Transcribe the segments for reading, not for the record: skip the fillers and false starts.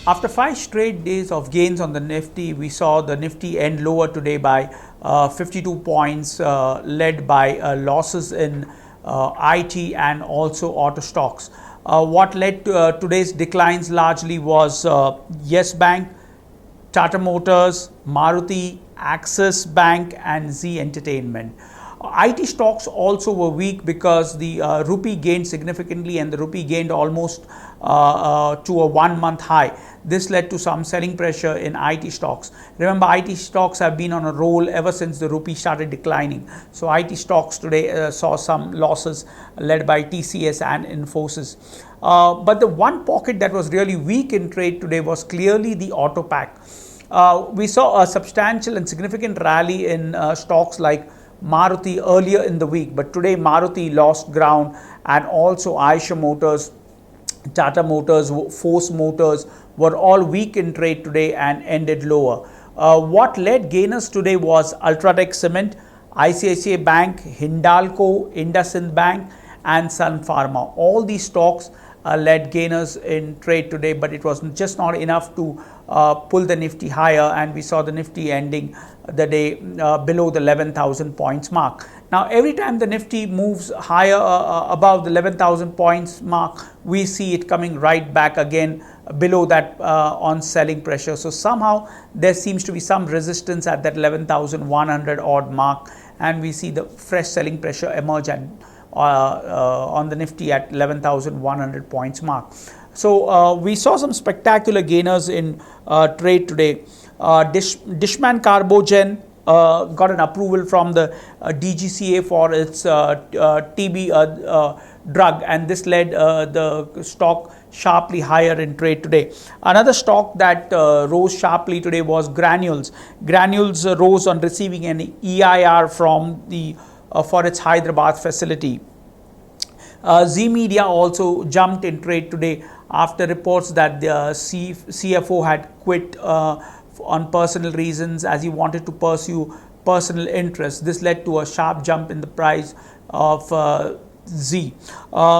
After 5 straight days of gains on the Nifty, we saw the Nifty end lower today by 52 points, led by losses in IT and also auto stocks. What led to today's declines largely was Yes Bank, Tata Motors, Maruti, Axis Bank and Z Entertainment. IT stocks also were weak because the rupee gained significantly, and the rupee gained almost to a 1 month high. This led to some selling pressure in IT stocks. Remember, IT stocks have been on a roll ever since the rupee started declining. So IT stocks today saw some losses led by TCS and Infosys. But the one pocket that was really weak in trade today was clearly the auto pack. We saw a substantial and significant rally in stocks like Maruti earlier in the week, but today Maruti lost ground, and also Eicher Motors, Tata Motors, Force Motors were all weak in trade today and ended lower. What led gainers today was Ultratech Cement, ICICI Bank, Hindalco, IndusInd Bank and Sun Pharma. All these stocks led gainers in trade today, but it was just not enough to pull the Nifty higher, and we saw the Nifty ending the day below the 11,000 points mark. Now, every time the Nifty moves higher above the 11,000 points mark, we see it coming right back again below that on selling pressure. So somehow there seems to be some resistance at that 11,100 odd mark, and we see the fresh selling pressure emerge at on the Nifty at 11,100 points mark. So we saw some spectacular gainers in trade today. Dishman Carbogen got an approval from the DGCA for its TB drug, and this led the stock sharply higher in trade today. Another stock that rose sharply today was Granules. Granules rose on receiving an EIR from the for its Hyderabad facility. Z Media also jumped in trade today after reports that the CFO had quit on personal reasons, as he wanted to pursue personal interests. This led to a sharp jump in the price of Z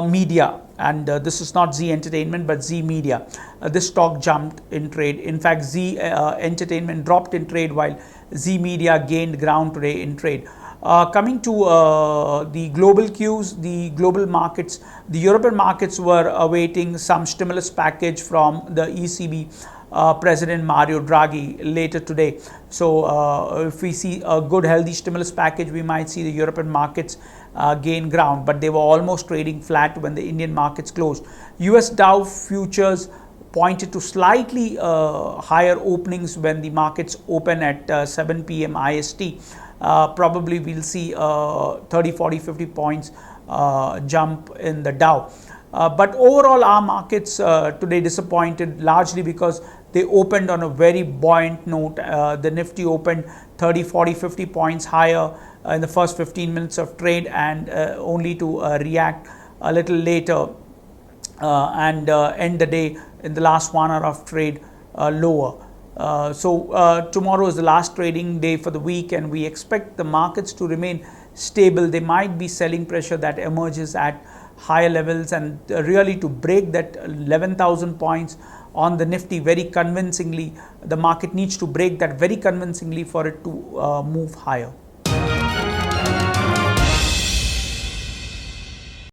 Media, and this is not Z Entertainment but Z Media. This stock jumped in trade. In fact, Z Entertainment dropped in trade while Z Media gained ground today in trade. Coming to the global cues, the global markets, the European markets were awaiting some stimulus package from the ECB President Mario Draghi later today. So if we see a good healthy stimulus package, we might see the European markets gain ground, but they were almost trading flat when the Indian markets closed. US Dow futures pointed to slightly higher openings when the markets open at 7 p.m. IST. Probably we'll see 30, 40, 50 points jump in the Dow. But overall, our markets today disappointed largely because they opened on a very buoyant note. The Nifty opened 30, 40, 50 points higher in the first 15 minutes of trade, and only to react a little later and end the day in the last 1 hour of trade lower. So tomorrow is the last trading day for the week, and we expect the markets to remain stable. There might be selling pressure that emerges at higher levels, and really to break that 11,000 points on the Nifty very convincingly, the market needs to break that very convincingly for it to move higher.